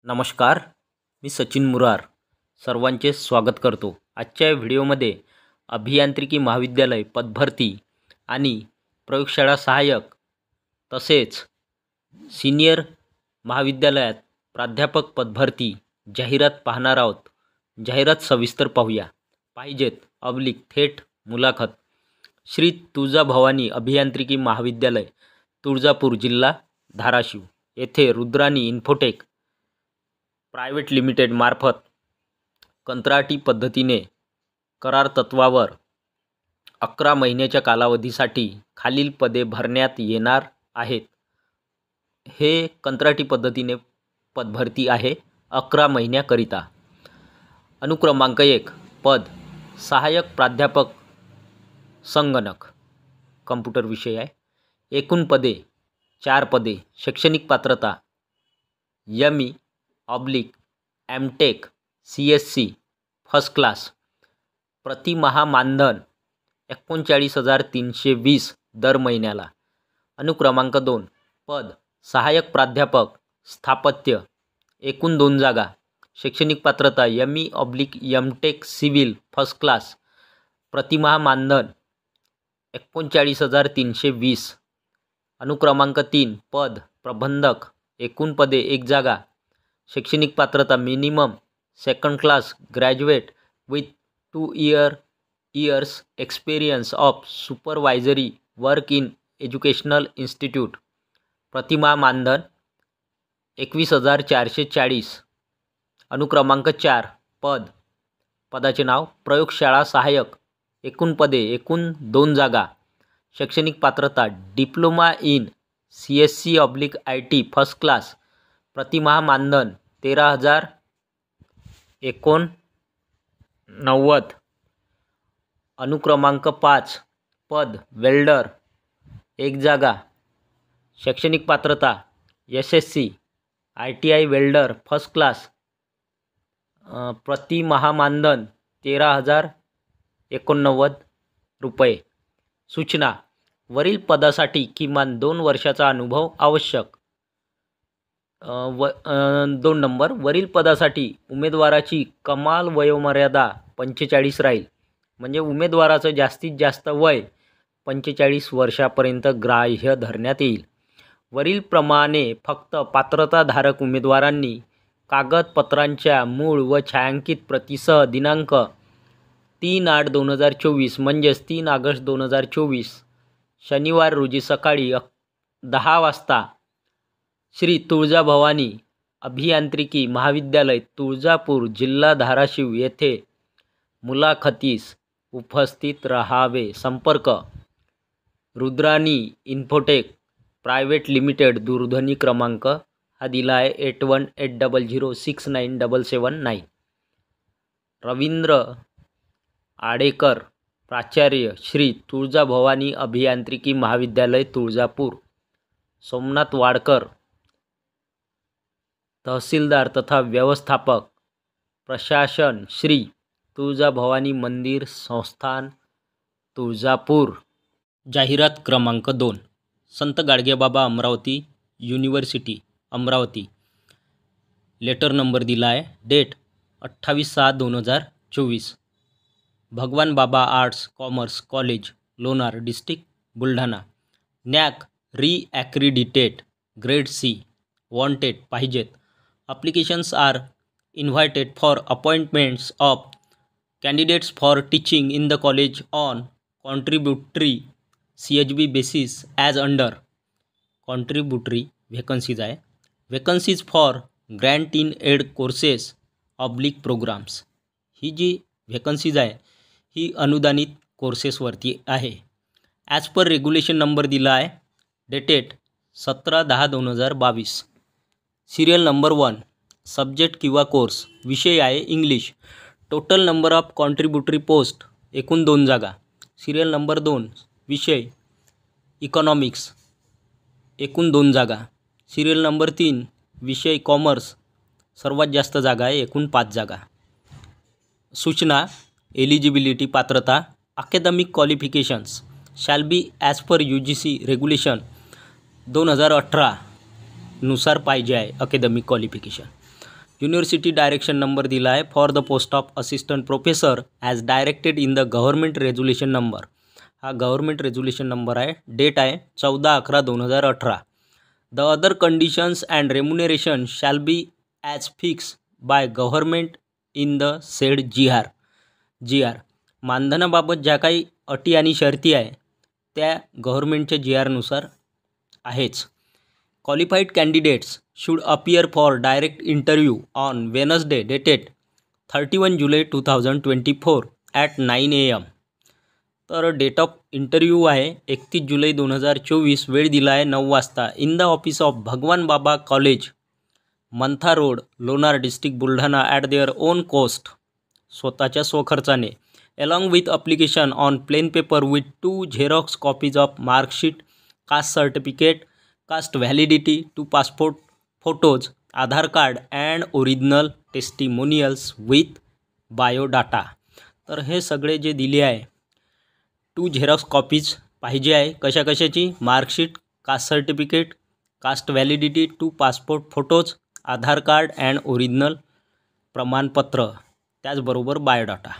नमस्कार, मी सचिन मुरार सर्वांचे स्वागत करतो। आजच्या व्हिडिओमध्ये अभियांत्रिकी महाविद्यालय पदभरती आणि प्रयोगशाळा सहाय्यक तसेच सीनियर महाविद्यालयात प्राध्यापक पदभरती जाहिरात पाहणार आहोत। जाहिरात सविस्तर पाहूया। पाहिजेत थेट मुलाखत श्री तुळजाभवानी अभियांत्रिकी महाविद्यालय तुळजापूर जिल्हा धाराशिव येथे रुद्राणी इन्फोटेक प्रायव्हेट लिमिटेड मार्फत कंत्राटी पद्धतीने करार तत्वावर 11 महिन्याच्या कालावधीसाठी खालील पदे भरण्यात येणार आहेत। हे कंत्राटी पद्धतीने पदभरती आहे 11 महिन्याकरिता। अनुक्रमांक 1 पद सहाय्यक प्राध्यापक संगणक कम्प्युटर विषय आहे। एकूण पदे 4 पदे। शैक्षणिक पात्रता ME/MTech CSC फर्स्ट क्लास। प्रतिमाह मानधन 39,320 दर महिन्याला। अनुक्रमांक 2 पद सहाय्यक प्राध्यापक स्थापत्य। एकूण 2 जागा। शैक्षणिक पात्रता ME/MTech सिव्हिल फर्स्ट क्लास। प्रतिमाह मानधन 39,320। अनुक्रमांक 3 पद प्रबंधक। एकूण पदे 1 जागा। शैक्षणिक पात्रता minimum second class graduate with 2 years experience of supervisory work in educational institute. प्रतिमाह मानधन 21,440। अनुक्रमांक 4 पदाचे नाव प्रयोगशाळा सहाय्यक। एकूण पदे एकूण 2 जागा। शैक्षणिक पात्रता diploma in CSC/IT first class. प्रतिमाह मानधन 13,089। अनुक्रमांक 5 पद वेल्डर 1 जागा। शैक्षणिक पात्रता SSC/ITI वेल्डर फर्स्ट क्लास। प्रतिमाह मानधन 13,089 रुपये। सूचना वरील पदासाठी किमान 2 वर्षाचा अनुभव आवश्यक। 2 नंबर वरील पदासाठी उमेदवाराची कमाल वयोमर्यादा 45 राहील। म्हणजे उमेदवाराचं जास्तीत जास्त वय 45 वर्षापर्यंत ग्राह्य धरण्यात येईल। वरील प्रमाणे फक्त पात्रताधारक उमेदवारांनी कागदपत्रांच्या मूळ व छायांकित प्रतीसह दिनांक 3/8/2024 म्हणजेच 3 ऑगस्ट 2024 शनिवार रोजी सकाळी 10 वाजता श्री तुळजाभवानी अभियांत्रिकी महाविद्यालय तुळजापूर जिल्हा धाराशिव येथे मुलाखतीस उपस्थित राहावे। संपर्क रुद्राणी इन्फोटेक प्रायव्हेट लिमिटेड। दूरध्वनी क्रमांक हा दिला आहे 8180069779। रवींद्र आडेकर प्राचार्य श्री तुळजाभवानी अभियांत्रिकी महाविद्यालय तुळजापूर। सोमनाथ वाडकर तहसीलदार तथा व्यवस्थापक प्रशासन श्री तुळजाभवानी मंदिर संस्थान तुळजापूर। जाहिरात क्रमांक 2 संत Gadgebaba Amravati university Amravati. Letter number दिला आहे date 28/6/2024। Bhagwan Baba arts commerce college Lonar district Buldhana. NAAC reaccredited grade C wanted पाहिजेत। Applications are invited for appointments of candidates for teaching in the college on contributory CHB basis as under contributory vacancies आहे। Vacancies for grant in aid courses / programs। He G vacancies आहे ही अनुदानित कोर्सेसवरती आहे। As per regulation number दिला आहे dated 17/10/2022। Serial number 1 subject किंवा course विषय आहे English. Total number of contributory post एकूण 2 जागा। सिरियल नंबर 2 विषय इकॉनॉमिक्स एकूण 2 जागा। सिरियल नंबर 3 विषय कॉमर्स सर्वात जास्त जागा आहे एकूण 5 जागा। सूचना एलिजिबिलिटी पात्रता academic qualifications shall be as per UGC regulation 2018 नुसार पाहिजे आहे academic qualification. University direction number दिला आहे for the post of assistant professor as directed in the government resolution number. हा गव्हर्नमेंट रेझोल्युशन नंबर आहे. डेट आहे 14/11/2018. The other conditions and remuneration shall be as fix by government in the said G R. मानधनाबाबत ज्या काही अटी आणि शर्ती आहे त्या गव्हर्नमेंटच्या GR नुसार आहेच. Qualified candidates should appear for direct interview on Wednesday dated 31 July 2024 at 9 AM. तर डेट ऑफ इंटरव्ह्यू आहे 31 जुलै 2024. वेळ दिला आहे 9 वाजता in the office of Bhagwan Baba college, Mantha road, Lonar district, Buldhana at their own cost, स्वतःच्या स्वखर्चाने, along with application on plain paper with 2 xerox copies of marksheet, caste certificate, caste validity, 2 passport photos, Aadhaar card and original testimonials with biodata. तर हे सगळे जे दिले आहे 2 xerox copies पाहिजे आहे. कशाची? Marksheet, caste certificate, caste validity, 2 passport photos, Aadhaar card and original प्रमाणपत्र, त्याचबरोबर biodata.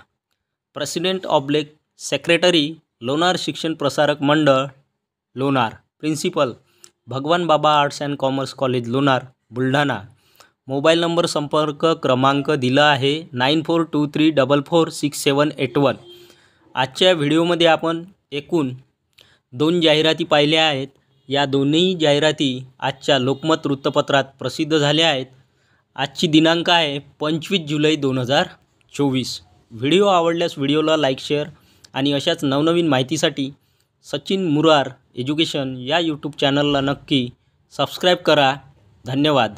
President oblique secretary Lonar Shikshan Prasarak Mandal Lonar, principal Bhagwan Baba arts and commerce college Lonar Buldhana. Mobile number संपर्क क्रमांक दिला आहे 9423446781. आजच्या व्हिडिओमध्ये आपण एकूण 2 जाहिराती पाहिल्या आहेत. या दोन्ही जाहिराती आजच्या लोकमत वृत्तपत्रात प्रसिद्ध झाल्या आहेत. आजची दिनांक आहे 25 जुलै 2024. व्हिडिओ आवडल्यास व्हिडिओला लाईक, शेअर आणि अशाच नवनवीन माहितीसाठी सचिन मुरार एज्युकेशन या यूट्यूब चॅनलला नक्की सबस्क्राईब करा. धन्यवाद.